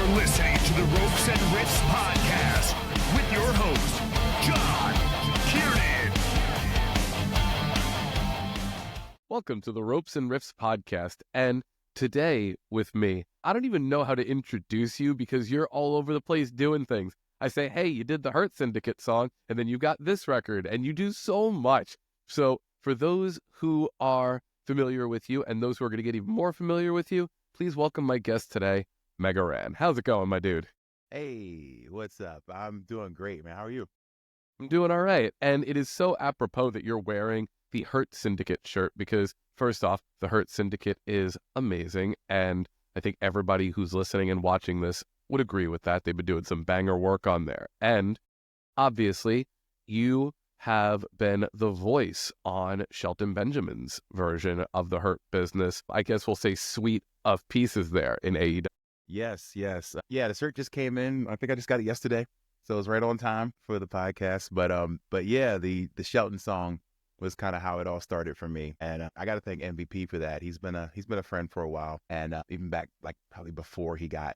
You're listening to the Ropes and Riffs podcast with your host, John Kiernan. Welcome to the Ropes and Riffs podcast, and today with me, I don't even know how to introduce you because you're all over the place doing things. I say, hey, you did the Hurt Syndicate song, and then you got this record, and you do so much. So for those who are familiar with you and those who are going to get even more familiar with you, please welcome my guest today, Mega Ran. How's it going, my dude? Hey, what's up? I'm doing great, man. How are you? I'm doing all right. And it is so apropos that you're wearing the Hurt Syndicate shirt because, first off, the Hurt Syndicate is amazing. And I think everybody who's listening and watching this would agree with that. They've been doing some banger work on there. And obviously, you have been the voice on Shelton Benjamin's version of the Hurt Business. I guess we'll say suite of pieces there in AEW. Yes. Yeah, the shirt just came in. I think I just got it yesterday, so it was right on time for the podcast. But yeah, the Shelton song was kind of how it all started for me, and I got to thank MVP for that. He's been a friend for a while, and even back like probably before he got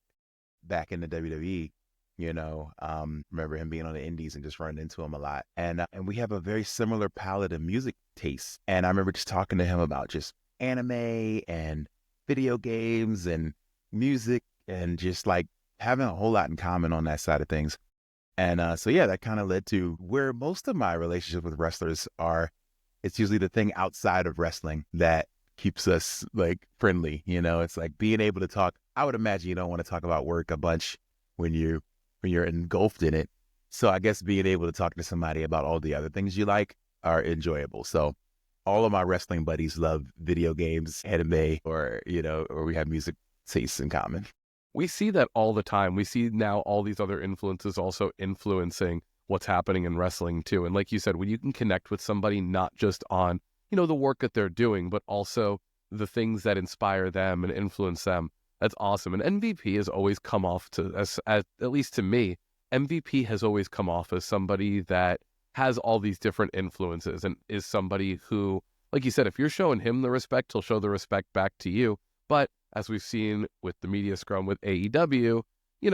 back in the WWE. Remember him being on the indies and just running into him a lot. And we have a very similar palette of music tastes. And I remember just talking to him about just anime and video games and music and just like having a whole lot in common on that side of things. And so, yeah, that kind of led to where most of my relationships with wrestlers are. It's usually the thing outside of wrestling that keeps us like friendly. It's like being able to talk. I would imagine you don't want to talk about work a bunch when you're engulfed in it. So I guess being able to talk to somebody about all the other things you like are enjoyable. So all of my wrestling buddies love video games, anime, or we have music tastes in common. We see that all the time. We see now all these other influences also influencing what's happening in wrestling too. And like you said, when you can connect with somebody, not just on, the work that they're doing, but also the things that inspire them and influence them. That's awesome. And MVP has always come off as at least to me, MVP has always come off as somebody that has all these different influences and is somebody who, like you said, if you're showing him the respect, he'll show the respect back to you. But as we've seen with the media scrum with AEW, you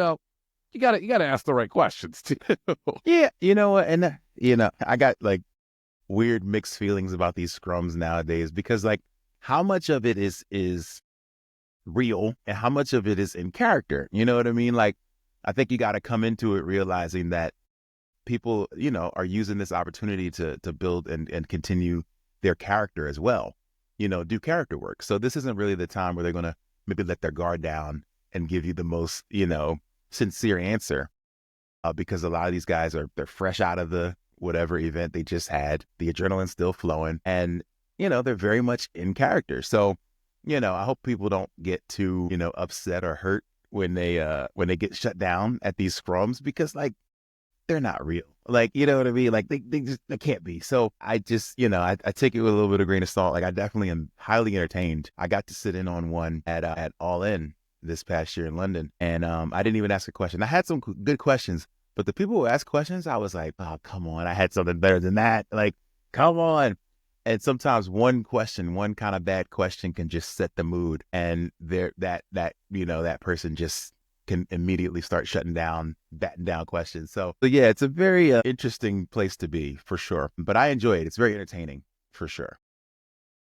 gotta ask the right questions too. Yeah, and I got like weird mixed feelings about these scrums nowadays because like how much of it is real and how much of it is in character. You know what I mean? Like, I think you got to come into it realizing that people, are using this opportunity to build and continue their character as well, do character work. So this isn't really the time where they're going to maybe let their guard down and give you the most, sincere answer because a lot of these guys they're fresh out of the whatever event they just had. The adrenaline's still flowing and, they're very much in character. So, I hope people don't get too, upset or hurt when they get shut down at these scrums because like they're not real. Like, you know what I mean? Like they can't be. So I just, I take it with a little bit of grain of salt. Like I definitely am highly entertained. I got to sit in on one at All In this past year in London. And I didn't even ask a question. I had some good questions, but the people who asked questions, I was like, oh, come on. I had something better than that. Like, come on. And sometimes one kind of bad question can just set the mood, and that person just can immediately start batting down questions. So yeah, it's a very interesting place to be for sure. But I enjoy it. It's very entertaining for sure.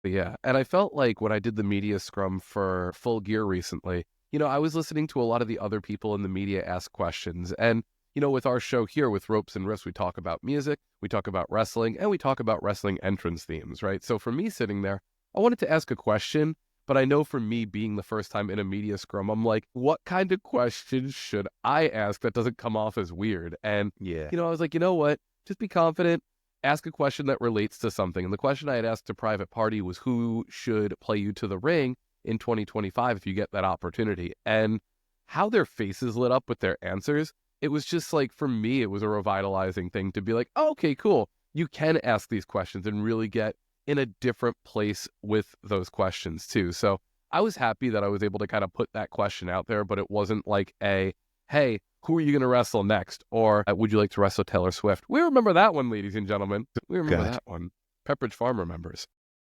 Yeah, and I felt like when I did the media scrum for Full Gear recently, I was listening to a lot of the other people in the media ask questions, and with our show here with Ropes and Riffs, we talk about music, we talk about wrestling, and we talk about wrestling entrance themes, right? So for me sitting there, I wanted to ask a question, but I know for me being the first time in a media scrum, I'm like, what kind of questions should I ask that doesn't come off as weird? And, Yeah. I was like, you know what? Just be confident, ask a question that relates to something. And the question I had asked to Private Party was who should play you to the ring in 2025 if you get that opportunity? And how their faces lit up with their answers, it was just like, for me, it was a revitalizing thing to be like, oh, okay, cool. You can ask these questions and really get in a different place with those questions too. So I was happy that I was able to kind of put that question out there, but it wasn't like hey, who are you going to wrestle next? Or would you like to wrestle Taylor Swift? We remember that one, ladies and gentlemen. We remember that one. Pepperidge Farm remembers.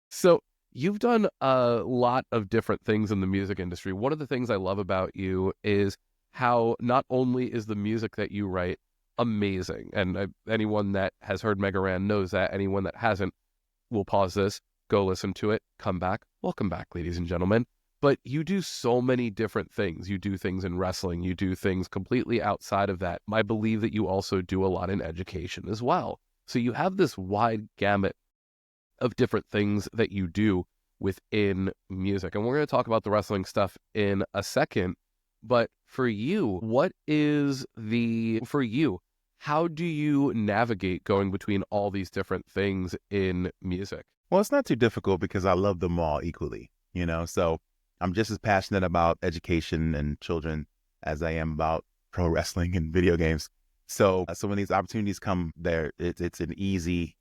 So you've done a lot of different things in the music industry. One of the things I love about you is how not only is the music that you write amazing, and anyone that has heard Mega Ran knows that. Anyone that hasn't, will pause this, go listen to it, come back. Welcome back, ladies and gentlemen. But you do so many different things. You do things in wrestling. You do things completely outside of that. I believe that you also do a lot in education as well. So you have this wide gamut of different things that you do within music. And we're going to talk about the wrestling stuff in a second. But for you, how do you navigate going between all these different things in music? Well, it's not too difficult because I love them all equally, so I'm just as passionate about education and children as I am about pro wrestling and video games. So when these opportunities come there, it's an easy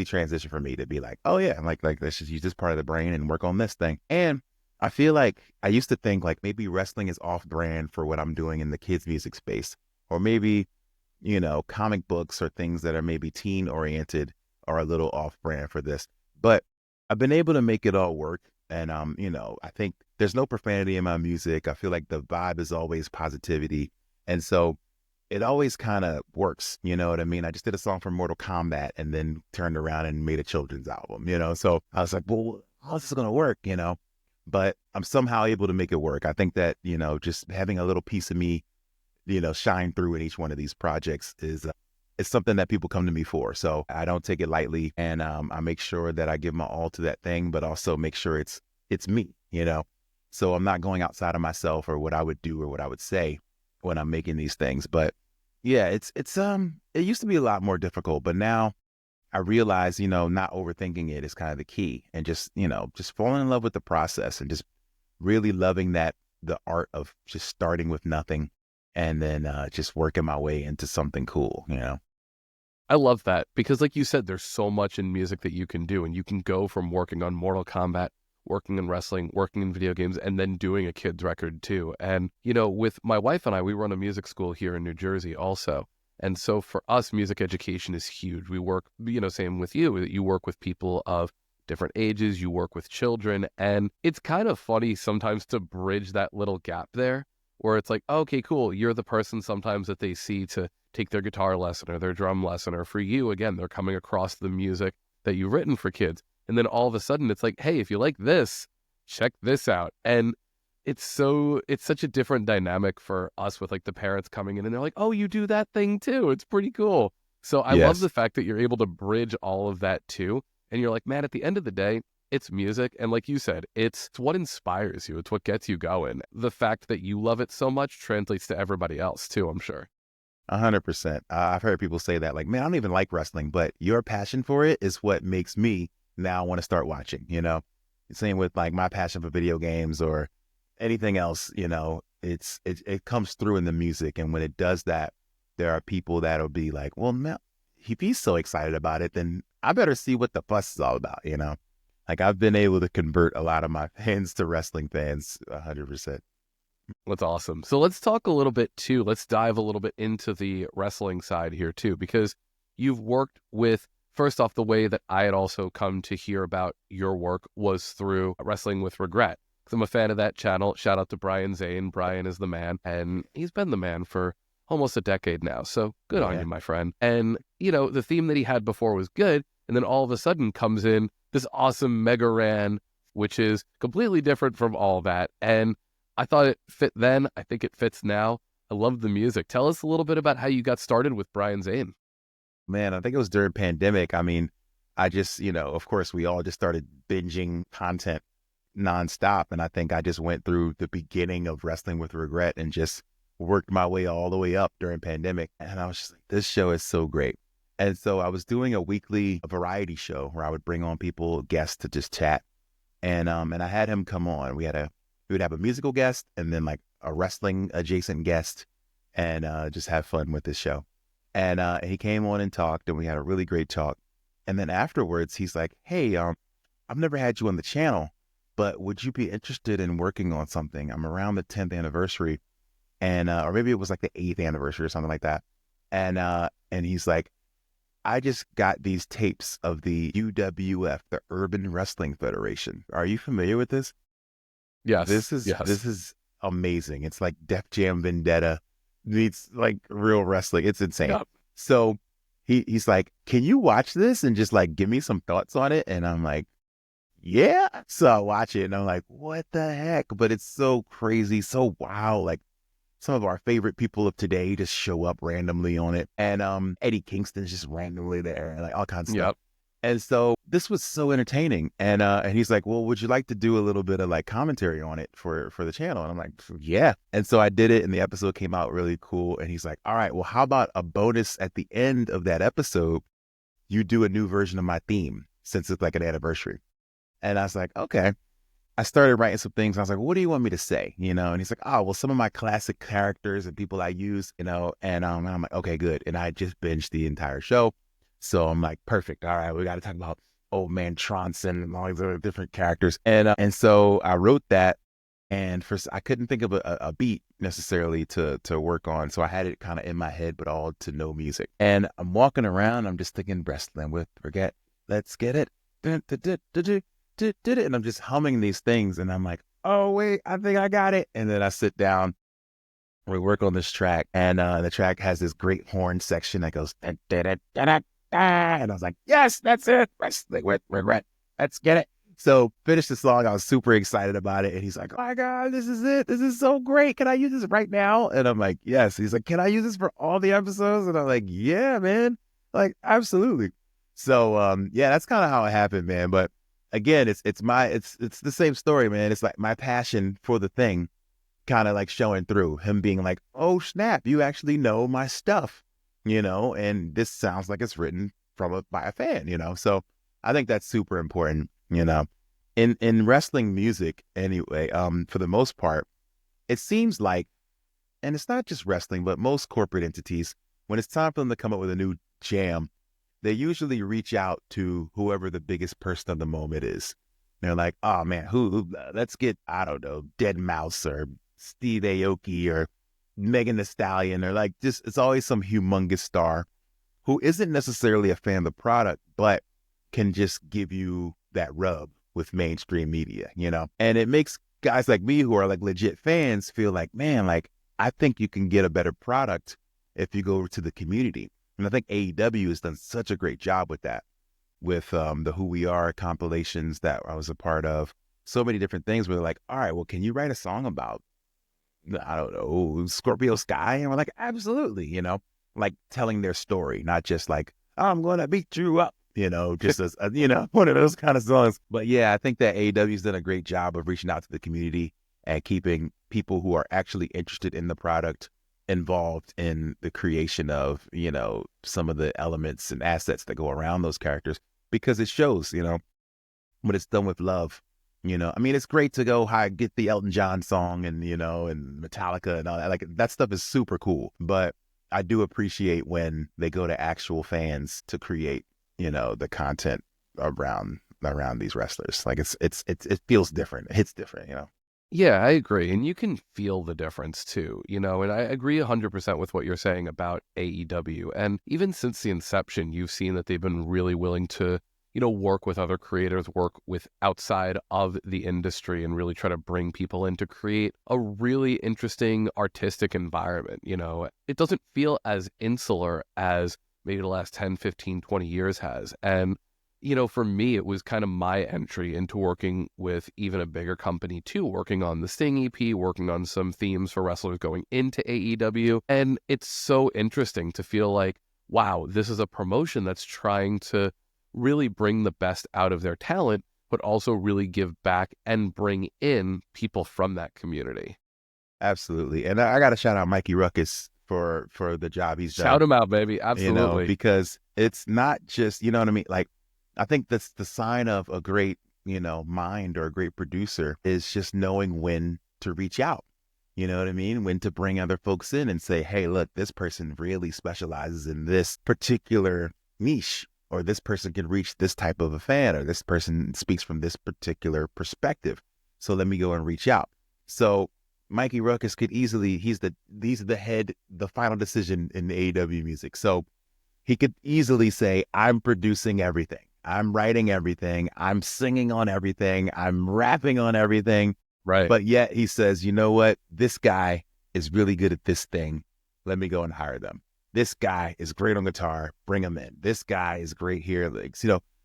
transition for me to be like, oh yeah, like let's just use this part of the brain and work on this thing. And I feel like I used to think like maybe wrestling is off brand for what I'm doing in the kids music space, or maybe, comic books or things that are maybe teen oriented are a little off brand for this. But I've been able to make it all work. And, I think there's no profanity in my music. I feel like the vibe is always positivity. And so it always kind of works. You know what I mean? I just did a song for Mortal Kombat and then turned around and made a children's album, So I was like, well, how's this going to work? But I'm somehow able to make it work. I think that, just having a little piece of me, shine through in each one of these projects is something that people come to me for. So I don't take it lightly. And I make sure that I give my all to that thing, but also make sure it's me, So I'm not going outside of myself or what I would do or what I would say when I'm making these things. But yeah, it used to be a lot more difficult, but now I realize, not overthinking it is kind of the key, and just falling in love with the process and just really loving the art of just starting with nothing and then just working my way into something cool, I love that because like you said, there's so much in music that you can do, and you can go from working on Mortal Kombat, working in wrestling, working in video games, and then doing a kid's record too. And, with my wife and I, we run a music school here in New Jersey also. And so for us, music education is huge. We work, same with you, that you work with people of different ages, you work with children. And it's kind of funny sometimes to bridge that little gap there where it's like, okay, cool. You're the person sometimes that they see to take their guitar lesson or their drum lesson. Or for you, again, they're coming across the music that you've written for kids. And then all of a sudden it's like, hey, if you like this, check this out. And it's such a different dynamic for us with like the parents coming in and they're like, oh, you do that thing too. It's pretty cool. So I love the fact that you're able to bridge all of that too. And you're like, man, at the end of the day, it's music. And like you said, it's what inspires you. It's what gets you going. The fact that you love it so much translates to everybody else too, I'm sure. 100%. I've heard people say that like, man, I don't even like wrestling, but your passion for it is what makes me now want to start watching, Same with like my passion for video games or anything else, it comes through in the music. And when it does that, there are people that'll be like, well, man, if he's so excited about it, then I better see what the fuss is all about, Like I've been able to convert a lot of my fans to wrestling fans 100%. That's awesome. So let's talk a little bit too. Let's dive a little bit into the wrestling side here too, because you've worked with, first off, the way that I had also come to hear about your work was through Wrestling with Regret. I'm a fan of that channel. Shout out to Brian Zane. Brian is the man, and he's been the man for almost a decade now. So good on you, my friend. And, the theme that he had before was good. And then all of a sudden comes in this awesome Mega Ran, which is completely different from all that. And I thought it fit then. I think it fits now. I love the music. Tell us a little bit about how you got started with Brian Zane. Man, I think it was during pandemic. I mean, I just, of course, we all just started binging content nonstop. And I think I just went through the beginning of Wrestling with Regret and just worked my way all the way up during pandemic. And I was just like, this show is so great. And so I was doing a weekly variety show where I would bring on guests to just chat. And I had him come on. We would have a musical guest and then like a wrestling adjacent guest and just have fun with this show. And he came on and talked, and we had a really great talk. And then afterwards, he's like, hey, I've never had you on the channel, but would you be interested in working on something? I'm around the 10th anniversary, and or maybe it was like the 8th anniversary or something like that. And he's like, I just got these tapes of the UWF, the Urban Wrestling Federation. Are you familiar with this? Yes. This is amazing. It's like Def Jam Vendetta meets like real wrestling. It's insane. Yep. So he's like, can you watch this and just like give me some thoughts on it? And I'm like, yeah. So I watch it and I'm like, what the heck? But it's so crazy, so wow. Like some of our favorite people of today just show up randomly on it. And Eddie Kingston's just randomly there, and like all kinds of stuff. Yep. And so this was so entertaining. And he's like, well, would you like to do a little bit of like commentary on it for the channel? And I'm like, yeah. And so I did it, and the episode came out really cool. And he's like, all right, well, how about a bonus at the end of that episode? You do a new version of my theme since it's like an anniversary. And I was like, okay. I started writing some things. I was like, what do you want me to say? You know, and he's like, oh, well, some of my classic characters and people I use, you know, and I'm like, okay, good. And I just binged the entire show. So I'm like, perfect. All right, we got to talk about Old Man Tronson and all these other different characters. And so I wrote that, and I couldn't think of a beat necessarily to work on. So I had it kind of in my head, but all to no music. And I'm walking around, I'm just thinking wrestling with forget, let's get it. Did it, and I'm just humming these things, and I'm like, oh wait, I think I got it. And then I sit down, we work on this track, and the track has this great horn section that goes da, da, da, da, da, da. And I was like, yes, that's it, wrestling with regret, let's get it. So finished the song, I was super excited about it, and he's like, oh my god, this is it, this is so great, can I use this right now? And I'm like, yes. He's like, can I use this for all the episodes? And I'm like, yeah, man, like absolutely. So yeah, that's kind of how it happened, man. But again, it's the same story, man. It's like my passion for the thing kind of like showing through, him being like, oh snap, you actually know my stuff, you know, and this sounds like it's written by a fan, you know. So I think that's super important, you know. In wrestling music anyway, for the most part, it seems like, and it's not just wrestling, but most corporate entities, when it's time for them to come up with a new jam, they usually reach out to whoever the biggest person of the moment is. They're like, oh man, let's get, I don't know, Dead Mouse or Steve Aoki or Megan Thee Stallion, or like just, it's always some humongous star who isn't necessarily a fan of the product, but can just give you that rub with mainstream media, you know? And it makes guys like me who are like legit fans feel like, man, like I think you can get a better product if you go to the community. And I think AEW has done such a great job with that, with the Who We Are compilations that I was a part of. So many different things where they're like, all right, well, can you write a song about, I don't know, Scorpio Sky? And we're like, absolutely, you know, like telling their story, not just like, I'm going to beat you up, you know, just as, you know, one of those kind of songs. But yeah, I think that AEW's done a great job of reaching out to the community and keeping people who are actually interested in the product involved in the creation of, you know, some of the elements and assets that go around those characters, because it shows, you know, when it's done with love, you know. I mean, it's great to go get the Elton John song and, you know, and Metallica and all that. Like that stuff is super cool, but I do appreciate when they go to actual fans to create, you know, the content around these wrestlers. Like it feels different. It hits different, you know. Yeah, I agree. And you can feel the difference too, you know, and I agree 100% with what you're saying about AEW. And even since the inception, you've seen that they've been really willing to, you know, work with other creators, work with outside of the industry, and really try to bring people in to create a really interesting artistic environment. You know, it doesn't feel as insular as maybe the last 10, 15, 20 years has. And you know, for me, it was kind of my entry into working with even a bigger company too, working on the Sting EP, working on some themes for wrestlers going into AEW. And it's so interesting to feel like, wow, this is a promotion that's trying to really bring the best out of their talent, but also really give back and bring in people from that community. Absolutely. And I got to shout out Mikey Ruckus for the job he's done. Shout him out, baby. Absolutely. You know, because it's not just, you know what I mean? Like, I think that's the sign of a great, you know, mind or a great producer, is just knowing when to reach out. You know what I mean? When to bring other folks in and say, hey, look, this person really specializes in this particular niche, or this person can reach this type of a fan, or this person speaks from this particular perspective. So let me go and reach out. So Mikey Ruckus could easily, he's the head, the final decision in the AEW music. So he could easily say, I'm producing everything. I'm writing everything. I'm singing on everything. I'm rapping on everything. Right. But yet he says, you know what? This guy is really good at this thing. Let me go and hire them. This guy is great on guitar. Bring him in. This guy is great here. Like,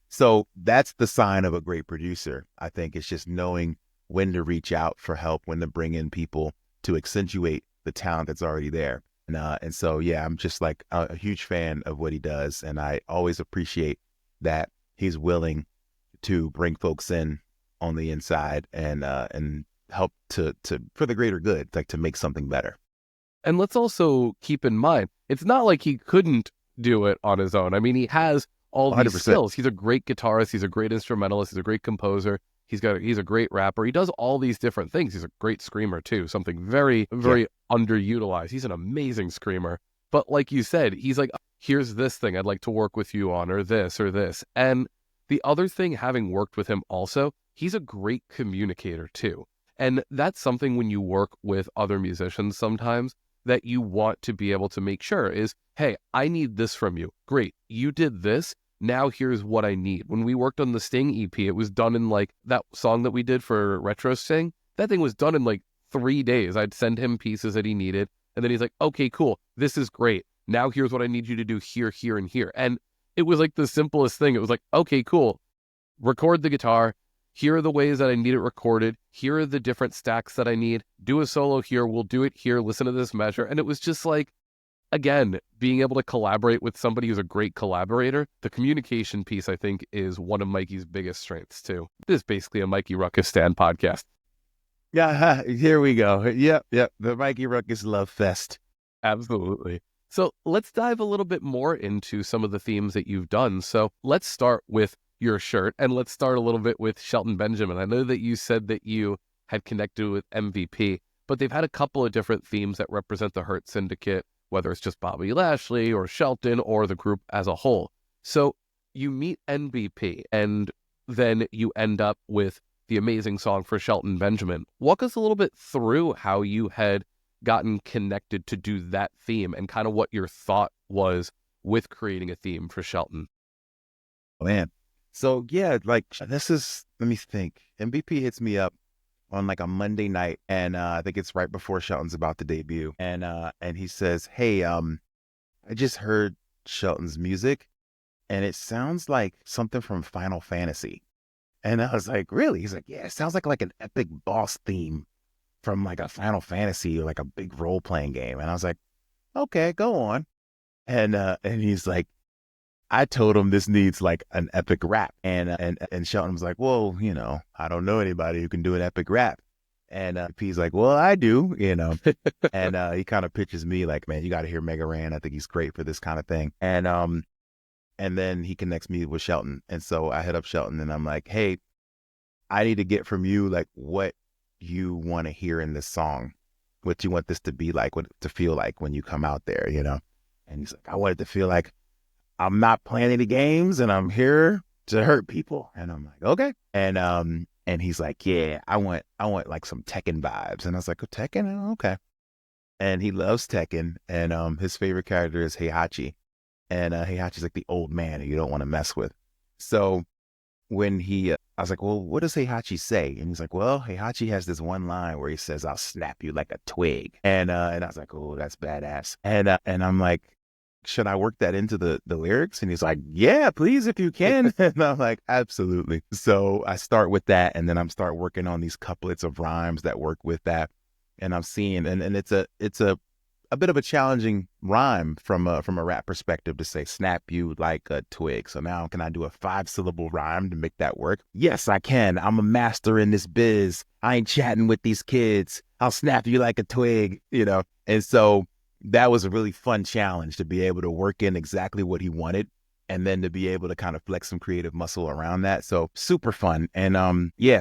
so that's the sign of a great producer. I think it's just knowing when to reach out for help, when to bring in people to accentuate the talent that's already there. And so, yeah, I'm just like a huge fan of what he does. And I always appreciate that he's willing to bring folks in on the inside and help to for the greater good, like to make something better. And let's also keep in mind, it's not like he couldn't do it on his own. I mean, he has all these 100%. skills. He's a great guitarist. He's a great instrumentalist. He's a great composer. He's a great rapper. He does all these different things. He's a great screamer too, something very, very underutilized. He's an amazing screamer. But like you said, he's like, here's this thing I'd like to work with you on, or this or this. And the other thing, having worked with him also, he's a great communicator too. And that's something when you work with other musicians sometimes that you want to be able to make sure is, hey, I need this from you. Great. You did this. Now here's what I need. When we worked on the Sting EP, it was done in like that song that we did for Retro Sting. That thing was done in like 3 days. I'd send him pieces that he needed. And then he's like, okay, cool. This is great. Now here's what I need you to do here, here, and here. And it was like the simplest thing. It was like, okay, cool. Record the guitar. Here are the ways that I need it recorded. Here are the different stacks that I need. Do a solo here. We'll do it here. Listen to this measure. And it was just like, again, being able to collaborate with somebody who's a great collaborator. The communication piece, I think, is one of Mikey's biggest strengths too. This is basically a Mikey Ruckus Stand podcast. Yeah, here we go. Yep. The Mikey Ruckus Love Fest. Absolutely. So let's dive a little bit more into some of the themes that you've done. So let's start with your shirt, and let's start a little bit with Shelton Benjamin. I know that you said that you had connected with MVP, but they've had a couple of different themes that represent the Hurt Syndicate, whether it's just Bobby Lashley or Shelton or the group as a whole. So you meet MVP, and then you end up with the amazing song for Shelton Benjamin. Walk us a little bit through how you had gotten connected to do that theme and kind of what your thought was with creating a theme for Shelton. Oh, man. So yeah, like this is, let me think. MVP hits me up on like a Monday night, and I think it's right before Shelton's about to debut. And he says, hey, I just heard Shelton's music and it sounds like something from Final Fantasy. And I was like, really? He's like, yeah, it sounds like an epic boss theme from like a Final Fantasy or like a big role-playing game. And I was like, okay, go on. And he's like, I told him this needs like an epic rap. And Shelton was like, well, I don't know anybody who can do an epic rap. And P's like, well, I do, and he kind of pitches me like, man, you got to hear Mega Ran. I think he's great for this kind of thing. And then he connects me with Shelton. And so I hit up Shelton and I'm like, hey, I need to get from you like what you want to hear in this song, what you want this to be like, what to feel like when you come out there, And he's like, I want it to feel like I'm not playing any games and I'm here to hurt people. And I'm like, okay. And he's like, yeah, I want like some Tekken vibes. And I was like, oh, Tekken? Oh, okay. And he loves Tekken. And his favorite character is Heihachi. And Heihachi's like the old man who you don't want to mess with. So when I was like, well, what does Heihachi say? And he's like, well, Heihachi has this one line where he says, I'll snap you like a twig. And I was like, oh, that's badass. And I'm like, should I work that into the lyrics? And he's like, yeah, please, if you can. And I'm like, absolutely. So I start with that, and then I'm start working on these couplets of rhymes that work with that. And I'm seeing, and it's a bit of a challenging rhyme from a rap perspective to say snap you like a twig. So now can I do a 5-syllable rhyme to make that work? Yes, I can. I'm a master in this biz. I ain't chatting with these kids. I'll snap you like a twig, And so that was a really fun challenge to be able to work in exactly what he wanted and then to be able to kind of flex some creative muscle around that. So super fun. And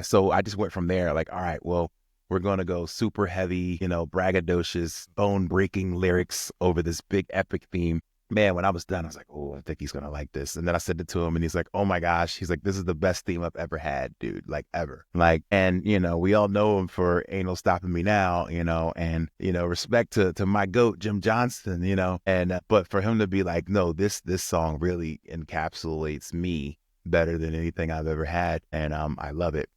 so I just went from there like, all right, well, we're going to go super heavy, braggadocious, bone-breaking lyrics over this big epic theme. Man, when I was done, I was like, oh, I think he's going to like this. And then I said it to him and he's like, oh my gosh. He's like, this is the best theme I've ever had, dude, like ever. Like, and, we all know him for Ain't No Stopping Me Now, and, respect to my GOAT, Jim Johnston, and, but for him to be like, no, this song really encapsulates me better than anything I've ever had. And I love it.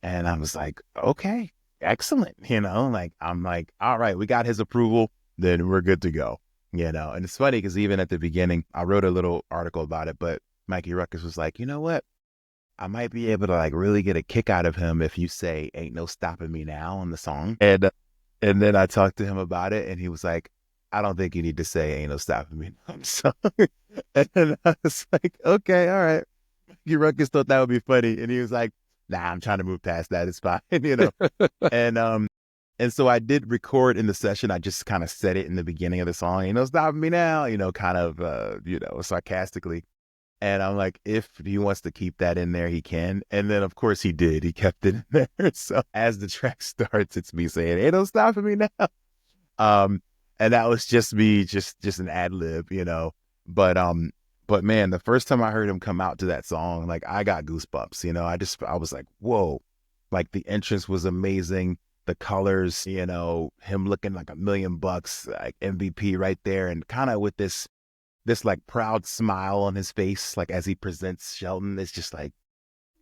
And I was like, okay. excellent, like, I'm like, all right, we got his approval, then we're good to go, and it's funny because even at the beginning, I wrote a little article about it, but Mikey Ruckus was like, you know what? I might be able to like really get a kick out of him if you say "Ain't No Stopping Me Now" in the song. And then I talked to him about it, and he was like, I don't think you need to say "Ain't No Stopping Me Now" in the song. And then I was like, okay, all right. Mikey Ruckus thought that would be funny, and he was like, nah, I'm trying to move past that. It's fine, And and so I did record in the session. I just kind of said it in the beginning of the song, "Ain't no stopping me now," kind of sarcastically. And I'm like, if he wants to keep that in there, he can. And then, of course, he did. He kept it in there. So as the track starts, it's me saying, "Ain't no stopping me now." And that was just me, just an ad lib, But but man, the first time I heard him come out to that song, like I got goosebumps. I was like, whoa, like the entrance was amazing. The colors, him looking like $1,000,000, like MVP right there, and kind of with this like proud smile on his face, like as he presents Shelton. It's just like,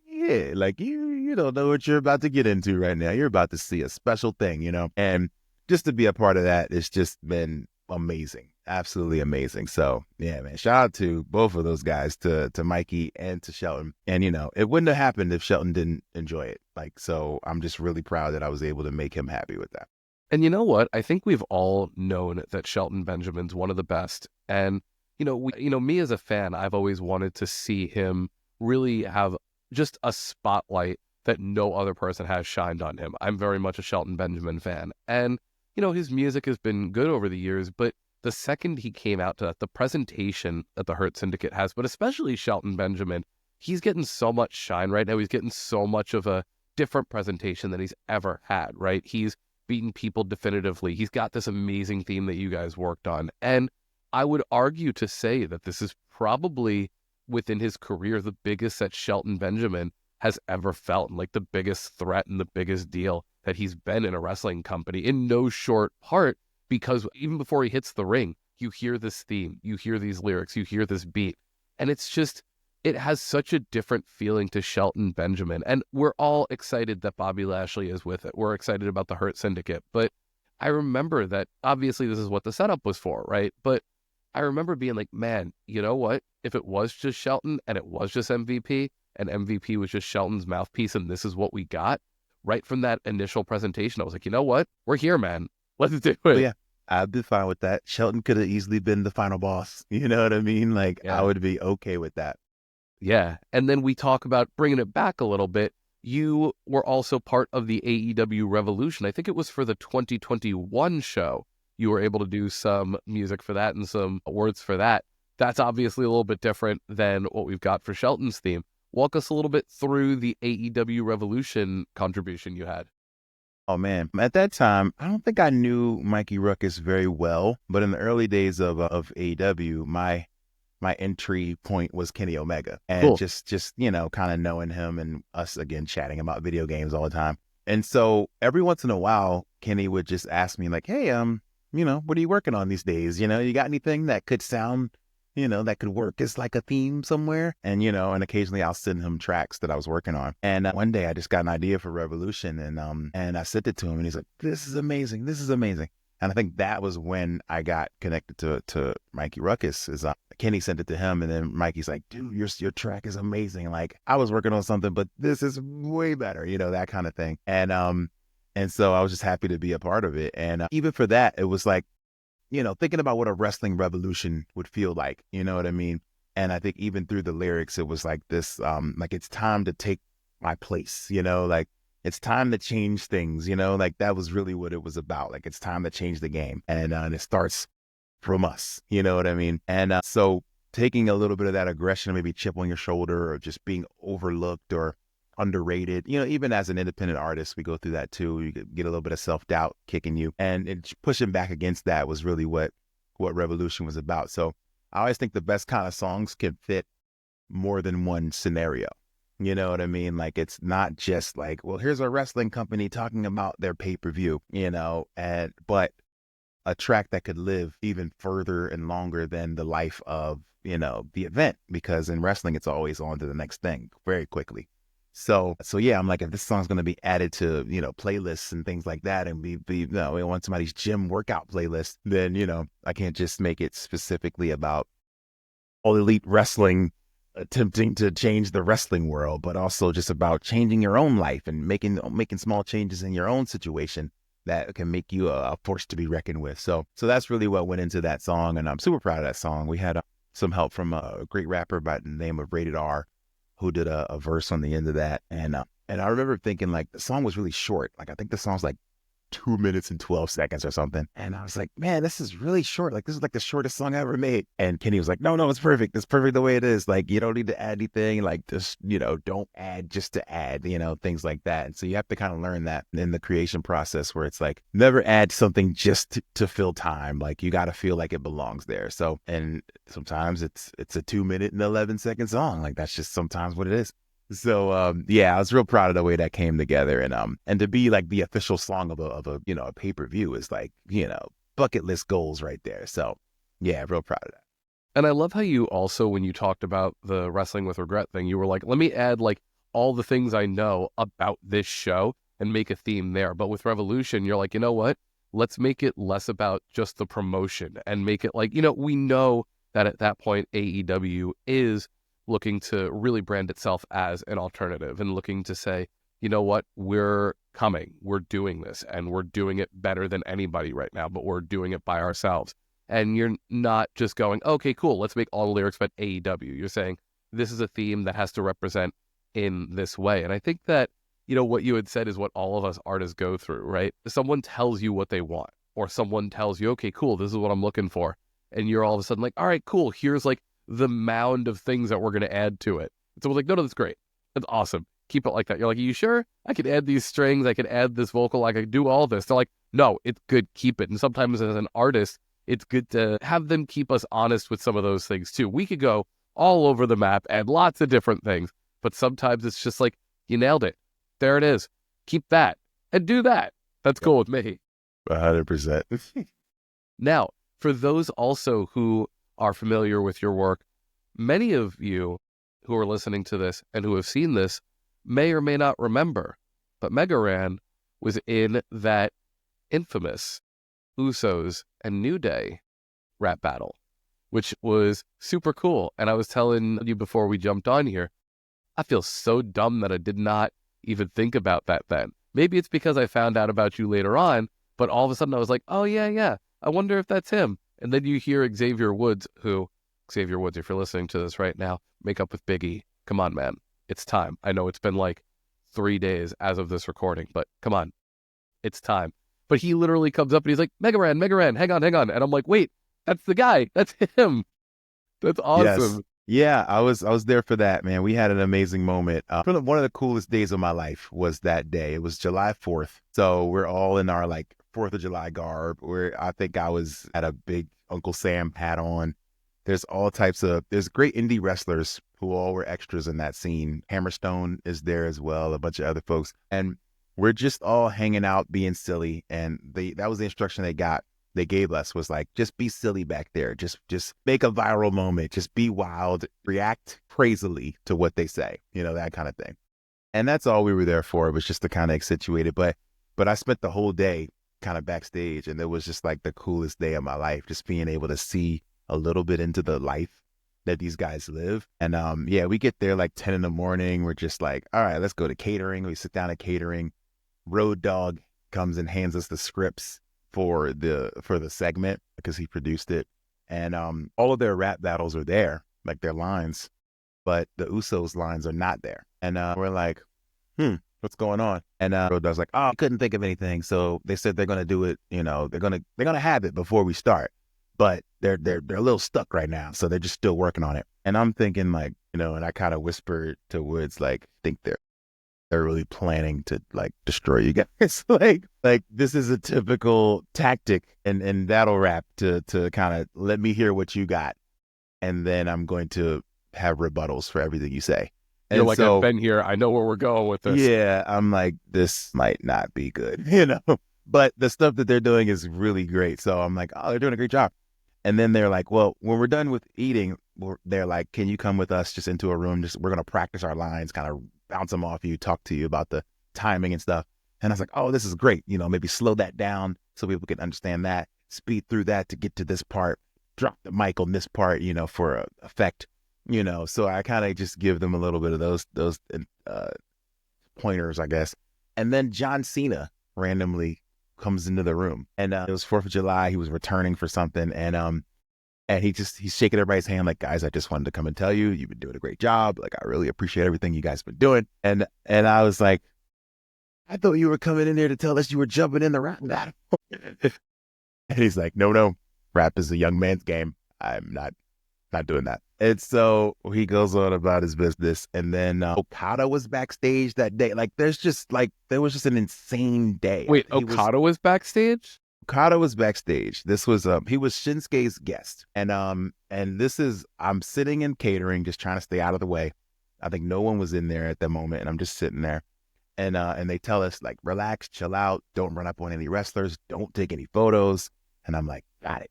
yeah, like you don't know what you're about to get into right now. You're about to see a special thing, and just to be a part of that, it's just been amazing, absolutely amazing. So yeah, man, shout out to both of those guys, to Mikey and to Shelton. And it wouldn't have happened if Shelton didn't enjoy it. Like, so I'm just really proud that I was able to make him happy with that. And you know what? I think we've all known that Shelton Benjamin's one of the best. And me as a fan, I've always wanted to see him really have just a spotlight that no other person has shined on him. I'm very much a Shelton Benjamin fan. And, his music has been good over the years, but the second he came out to that, the presentation that the Hurt Syndicate has, but especially Shelton Benjamin, he's getting so much shine right now. He's getting so much of a different presentation than he's ever had, right? He's beaten people definitively. He's got this amazing theme that you guys worked on. And I would argue to say that this is probably within his career the biggest that Shelton Benjamin has ever felt, and like the biggest threat and the biggest deal that he's been in a wrestling company, in no short part, because even before he hits the ring, you hear this theme, you hear these lyrics, you hear this beat, and it has such a different feeling to Shelton Benjamin. And we're all excited that Bobby Lashley is with it. We're excited about the Hurt Syndicate, but I remember that obviously this is what the setup was for, right? But I remember being like, man, you know what? If it was just Shelton and it was just MVP and MVP was just Shelton's mouthpiece and this is what we got, right from that initial presentation, I was like, you know what? We're here, man. Let's do it. Well, yeah, I'd be fine with that. Shelton could have easily been the final boss. You know what I mean? Like, yeah. I would be okay with that. Yeah. And then we talk about bringing it back a little bit. You were also part of the AEW Revolution. I think it was for the 2021 show. You were able to do some music for that and some awards for that. That's obviously a little bit different than what we've got for Shelton's theme. Walk us a little bit through the AEW Revolution contribution you had. Oh, man. At that time, I don't think I knew Mikey Ruckus very well, but in the early days of AEW, my entry point was Kenny Omega. And cool. just kind of knowing him and us, again, chatting about video games all the time. And so every once in a while, Kenny would just ask me like, hey, what are you working on these days? You got anything that could sound, that could work as like a theme somewhere? And, and occasionally I'll send him tracks that I was working on. And one day I just got an idea for Revolution and I sent it to him and he's like, this is amazing. This is amazing. And I think that was when I got connected to Mikey Ruckus. Kenny sent it to him, and then Mikey's like, dude, your track is amazing. Like, I was working on something, but this is way better, that kind of thing. And so I was just happy to be a part of it. And even for that, it was like, thinking about what a wrestling revolution would feel like, you know what I mean? And I think even through the lyrics, it was like this, like, it's time to take my place, like, it's time to change things, like that was really what it was about. Like, it's time to change the game. And it starts from us, you know what I mean? And so taking a little bit of that aggression, maybe chip on your shoulder or just being overlooked or underrated, even as an independent artist, we go through that too. You get a little bit of self-doubt kicking you, and pushing back against that was really what Revolution was about. So I always think the best kind of songs can fit more than one scenario. You know what I mean? Like, it's not just like, well, here's a wrestling company talking about their pay-per-view, but a track that could live even further and longer than the life of, the event, because in wrestling, it's always on to the next thing very quickly. So yeah, I'm like, if this song's gonna be added to, playlists and things like that, and we want somebody's gym workout playlist, then I can't just make it specifically about all elite wrestling attempting to change the wrestling world, but also just about changing your own life and making small changes in your own situation that can make you a force to be reckoned with. So that's really what went into that song, and I'm super proud of that song. We had some help from a great rapper by the name of Rated R, who did a verse on the end of that, and I remember thinking like the song was really short. Like I think the song's like 2 minutes and 12 seconds or something. And I was like, man, this is really short. Like, this is like the shortest song I ever made. And Kenny was like, no, it's perfect. It's perfect the way it is. Like, you don't need to add anything. Like, just, don't add just to add, things like that. And so you have to kind of learn that in the creation process, where it's like, never add something just to fill time. Like, you got to feel like it belongs there. So, and sometimes it's a 2 minute and 11-second song. Like, that's just sometimes what it is. So yeah, I was real proud of the way that came together, and to be like the official song of a pay-per-view is like, bucket list goals right there. So yeah, real proud of that. And I love how you also, when you talked about the Wrestling with Regret thing, you were like, let me add like all the things I know about this show and make a theme there. But with Revolution, you're like, you know what? Let's make it less about just the promotion and make it like, we know that at that point AEW is looking to really brand itself as an alternative and looking to say, you know what, we're coming, we're doing this, and we're doing it better than anybody right now, but we're doing it by ourselves. And you're not just going, okay, cool, let's make all the lyrics about AEW. You're saying this is a theme that has to represent in this way. And I think that, what you had said is what all of us artists go through, right? Someone tells you what they want, or someone tells you, okay, cool, this is what I'm looking for. And you're all of a sudden like, all right, cool, here's like the mound of things that we're going to add to it. And someone's like, no, that's great. That's awesome. Keep it like that. You're like, are you sure? I could add these strings. I could add this vocal. I could do all this. They're like, no, it's good. Keep it. And sometimes as an artist, it's good to have them keep us honest with some of those things too. We could go all over the map and lots of different things, but sometimes it's just like, you nailed it. There it is. Keep that and do that. That's cool with me. 100%. Now, for those also who are familiar with your work, many of you who are listening to this and who have seen this may or may not remember, but Mega Ran was in that infamous Usos and New Day rap battle, which was super cool. And I was telling you before we jumped on here, I feel so dumb that I did not even think about that then. Maybe it's because I found out about you later on, but all of a sudden I was like, oh yeah, I wonder if that's him. And then you hear Xavier Woods, if you're listening to this right now, make up with Biggie. Come on, man. It's time. I know it's been like 3 days as of this recording, but come on. It's time. But he literally comes up and he's like, Mega Ran, hang on. And I'm like, wait, that's the guy. That's him. That's awesome. Yes. Yeah, I was there for that, man. We had an amazing moment. One of the coolest days of my life was that day. It was July 4th. So we're all in our like 4th of July garb, where I think I was at a big Uncle Sam hat on. There's great indie wrestlers who all were extras in that scene. Hammerstone is there as well, a bunch of other folks. And we're just all hanging out, being silly. And that was the instruction they gave us, was like, just be silly back there. Just make a viral moment. Just be wild. React crazily to what they say, that kind of thing. And that's all we were there for. It was just to kind of accentuate it. But I spent the whole day kind of backstage, and it was just like the coolest day of my life, just being able to see a little bit into the life that these guys live. And yeah, we get there like 10 in the morning. We're just like, all right, let's go to catering. We sit down at catering. Road Dogg comes and hands us the scripts for the segment, because he produced it. And all of their rap battles are there, like their lines, but the Usos lines are not there. And we're like, what's going on? And Road Dogg's like, I couldn't think of anything. So they said they're going to do it, they're going to have it before we start, but they're a little stuck right now. So they're just still working on it. And I'm thinking like, and I kind of whispered to Woods, like, think they're really planning to like destroy you guys. like this is a typical tactic in battle rap to kind of let me hear what you got, and then I'm going to have rebuttals for everything you say. You're like, I've been here. I know where we're going with this. Yeah, I'm like, this might not be good, but the stuff that they're doing is really great. So I'm like, oh, they're doing a great job. And then they're like, well, when we're done with eating, they're like, can you come with us just into a room? We're going to practice our lines, kind of bounce them off you, talk to you about the timing and stuff. And I was like, oh, this is great. Maybe slow that down so people can understand that, speed through that to get to this part, drop the mic on this part, for effect, so I kind of just give them a little bit of those pointers, I guess. And then John Cena randomly comes into the room, and it was 4th of July. He was returning for something, and he's shaking everybody's hand like, guys, I just wanted to come and tell you, you've been doing a great job. Like, I really appreciate everything you guys have been doing. And I was like, I thought you were coming in there to tell us you were jumping in the rap battle. And he's like, no, rap is a young man's game. I'm not doing that. And so he goes on about his business. And then Okada was backstage that day. Like, there was just an insane day. Wait, Okada was backstage? Okada was backstage. This was he was Shinsuke's guest. And this is, I'm sitting in catering, just trying to stay out of the way. I think no one was in there at the moment, and I'm just sitting there. And they tell us, like, relax, chill out, don't run up on any wrestlers, don't take any photos. And I'm like, got it.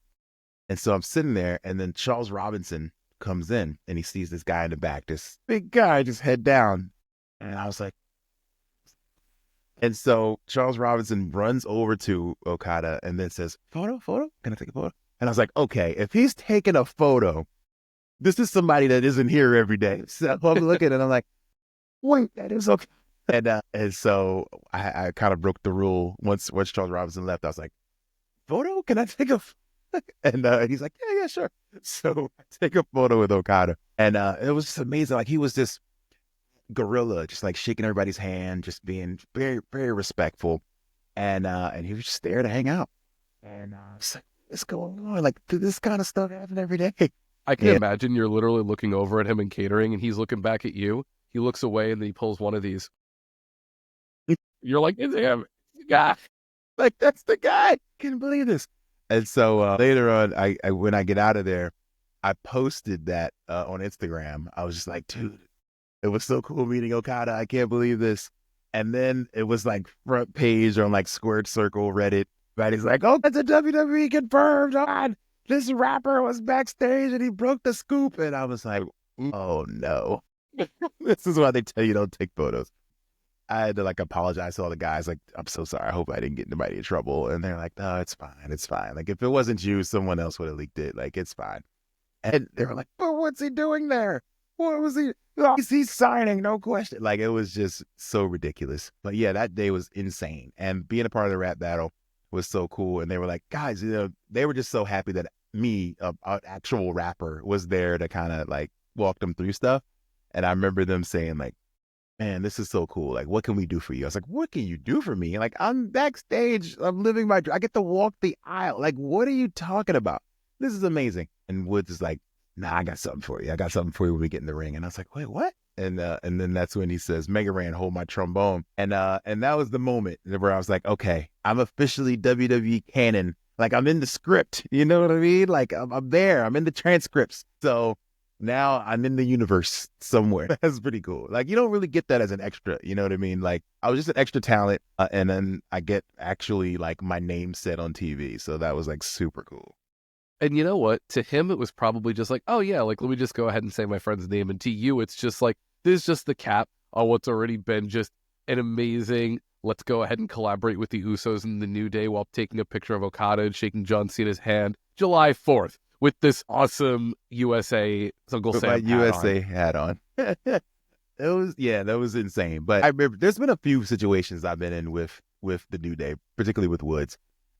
And so I'm sitting there, and then Charles Robinson comes in, and he sees this guy in the back, this big guy, just head down. And I was like, and so Charles Robinson runs over to Okada and then says, photo? Can I take a photo? And I was like, okay, if he's taking a photo, this is somebody that isn't here every day. So I'm looking and I'm like, wait, that is okay. And so I kind of broke the rule. Once Charles Robinson left, I was like, photo? Can I take a photo? And he's like, yeah, sure. So I take a photo with Okada. And it was just amazing. Like, he was this gorilla, just like shaking everybody's hand, just being very, very respectful. And he was just there to hang out. And I was like, what's going on? Like, this kind of stuff happen every day. I can imagine you're literally looking over at him in catering, and he's looking back at you. He looks away, and then he pulls one of these. You're like, it's him, it's the guy. Like, that's the guy. I can't believe this. And so later on, I when I get out of there, I posted that on Instagram. I was just like, dude, it was so cool meeting Okada. I can't believe this. And then it was like front page on like Squared Circle Reddit. Everybody's like, oh, that's a WWE confirmed. Oh, this rapper was backstage and he broke the scoop. And I was like, oh no. This is why they tell you don't take photos. I had to like apologize to all the guys. Like, I'm so sorry. I hope I didn't get anybody in trouble. And they're like, no, it's fine. It's fine. Like, if it wasn't you, someone else would have leaked it. Like, it's fine. And they were like, but what's he doing there? What was he? Oh, he's signing, no question. Like, it was just so ridiculous. But yeah, that day was insane. And being a part of the rap battle was so cool. And they were like, guys, they were just so happy that me, an actual rapper, was there to kind of like walk them through stuff. And I remember them saying like, man, this is so cool. Like, what can we do for you? I was like, what can you do for me? Like, I'm backstage. I'm living my dream. I get to walk the aisle. Like, what are you talking about? This is amazing. And Woods is like, nah, I got something for you. I got something for you when we get in the ring. And I was like, wait, what? And then that's when he says, Mega Ran, hold my trombone. And that was the moment where I was like, okay, I'm officially WWE canon. Like, I'm in the script. You know what I mean? Like, I'm there. I'm in the transcripts. So now I'm in the universe somewhere. That's pretty cool. Like, you don't really get that as an extra. You know what I mean? Like, I was just an extra talent. And then I get actually like my name said on TV. So that was like super cool. And you know what? To him, it was probably just like, oh yeah, like, let me just go ahead and say my friend's name. And to you, it's just like, this is just the cap on what's already been just an amazing, let's go ahead and collaborate with the Usos in the New Day while taking a picture of Okada and shaking John Cena's hand July 4th with this awesome USA Uncle Sam hat on. That was insane. But I remember there's been a few situations I've been in with the New Day, particularly with Woods.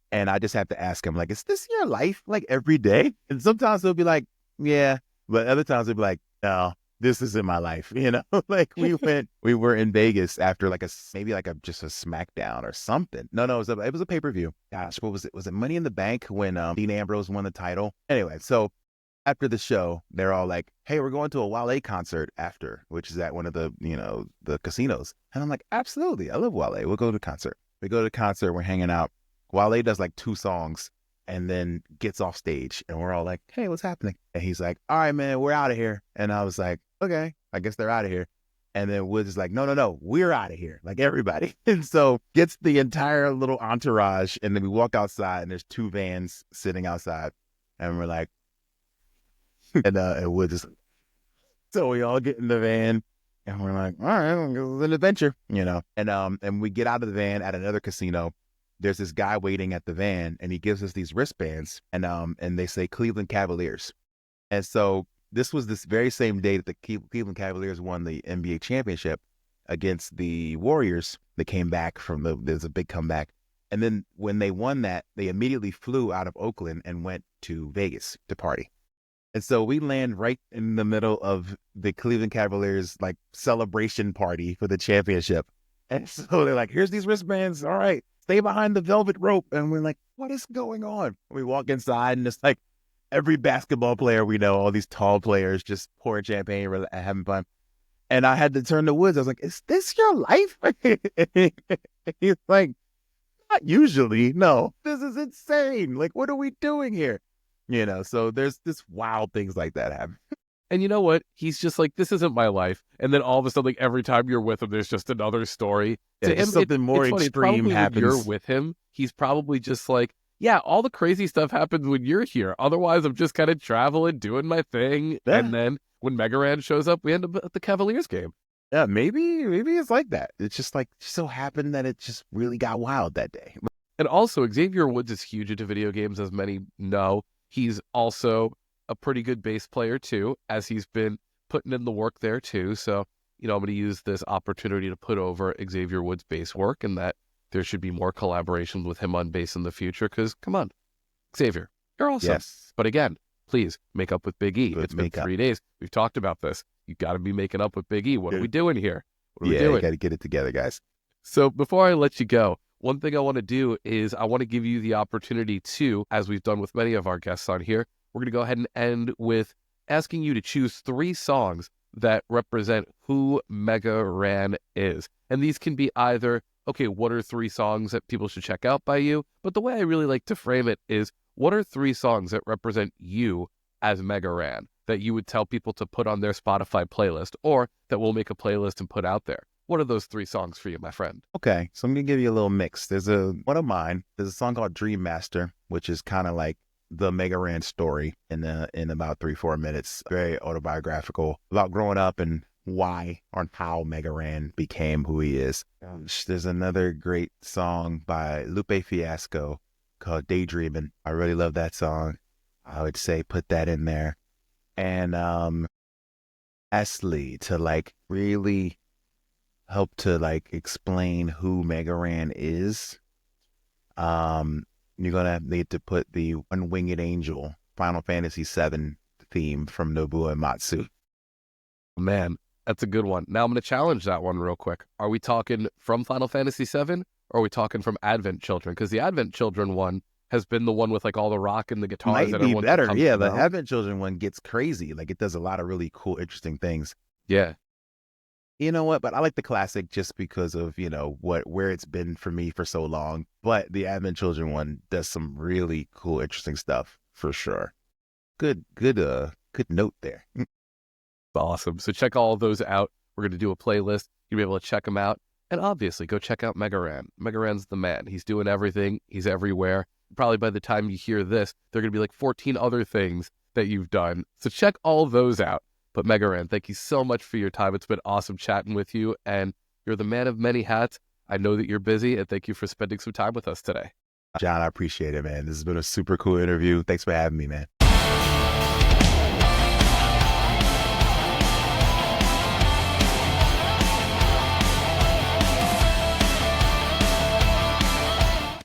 And I just have to ask him, like, is this your life, like, every day? And sometimes he'll be like, yeah. But other times he'll be like, no, this isn't my life, Like, we were in Vegas after, like, just a SmackDown or something. No, it was a pay-per-view. Gosh, what was it? Was it Money in the Bank when Dean Ambrose won the title? Anyway, so after the show, they're all like, hey, we're going to a Wale concert after, which is at one of the, the casinos. And I'm like, absolutely. I love Wale. We'll go to the concert. We go to the concert. We're hanging out. Wale does like 2 songs and then gets off stage and we're all like, hey, what's happening? And he's like, all right, man, we're out of here. And I was like, okay, I guess they're out of here. And then Woods is like, no, we're out of here. Like, everybody. And so gets the entire little entourage. And then we walk outside and there's 2 vans sitting outside. And we're like, and Woods is, so we all get in the van And we're like, all right, this is an adventure, you know. And we get out of the van at another casino. There's this guy waiting at the van, and he gives us these wristbands, and they say Cleveland Cavaliers. And so this was this very same day that the Cleveland Cavaliers won the NBA championship against the Warriors. They came back there's a big comeback. And then when they won that, they immediately flew out of Oakland and went to Vegas to party. And so we land right in the middle of the Cleveland Cavaliers like celebration party for the championship. And so they're like, here's these wristbands. All right, stay behind the velvet rope. And we're like, what is going on? We walk inside and it's like every basketball player we know, all these tall players just pouring champagne, really having fun. And I had to turn to Woods. I was like, is this your life? He's like, not usually. No, this is insane. Like, what are we doing here? You know, so there's this wild things like that happen. And you know what? He's just like, this isn't my life. And then all of a sudden, like every time you're with him, there's just another story. Yeah, To him, something more it's funny. extreme Probably happens. when you're with him, he's probably just like, yeah, all the crazy stuff happens when you're here. Otherwise, I'm just kind of traveling, doing my thing. Yeah. And then when Mega Ran shows up, we end up at the Cavaliers game. Yeah, maybe it's like that. It's just like so happened that it just really got wild that day. And also, Xavier Woods is huge into video games, as many know. He's also a pretty good bass player, too, as he's been putting in the work there, too. So, you know, I'm going to use this opportunity to put over Xavier Woods' bass work and that there should be more collaborations with him on bass in the future. Because, come on, Xavier, you're awesome. Yes. But again, please make up with Big E. Good It's been makeup. 3 days. We've talked about this. You got to be making up with Big E. What are we doing here? What are we Yeah, doing? you got to get it together, guys. So before I let you go, one thing I want to do is I want to give you the opportunity to, as we've done with many of our guests on here, we're going to go ahead and end with asking you to choose 3 songs that represent who Mega Ran is. And these can be either, okay, what are 3 songs that people should check out by you? But the way I really like to frame it is, what are 3 songs that represent you as Mega Ran that you would tell people to put on their Spotify playlist or that we'll make a playlist and put out there? What are those 3 songs for you, my friend? Okay, so I'm going to give you a little mix. There's one of mine. There's a song called Dream Master, which is kind of like the Mega Ran story in about 3-4 minutes. Very autobiographical about growing up and why or how Mega Ran became who he is. There's another great song by Lupe Fiasco called Daydreaming. I really love that song. I would say put that in there. And lastly, to like really help to like explain who Mega Ran is, you're gonna need to put the One Winged Angel Final Fantasy VII theme from Nobuo Uematsu. Man, that's a good one. Now I'm going to challenge that one real quick. Are we talking from Final Fantasy VII or are we talking from Advent Children? Because the Advent Children one has been the one with like all the rock and the guitars. Might that be everyone better. comes Yeah, to the know. Advent Children one gets crazy. Like it does a lot of really cool, interesting things. Yeah. You know what? But I like the classic just because of, you know, where it's been for me for so long. But the Advent Children one does some really cool, interesting stuff for sure. Good note there. Awesome. So check all of those out. We're going to do a playlist. You'll be able to check them out. And obviously, go check out Mega Ran. Mega Ran's the man. He's doing everything. He's everywhere. Probably by the time you hear this, there are going to be like 14 other things that you've done. So check all those out. But Mega Ran, thank you so much for your time. It's been awesome chatting with you. And you're the man of many hats. I know that you're busy. And thank you for spending some time with us today. John, I appreciate it, man. This has been a super cool interview. Thanks for having me, man.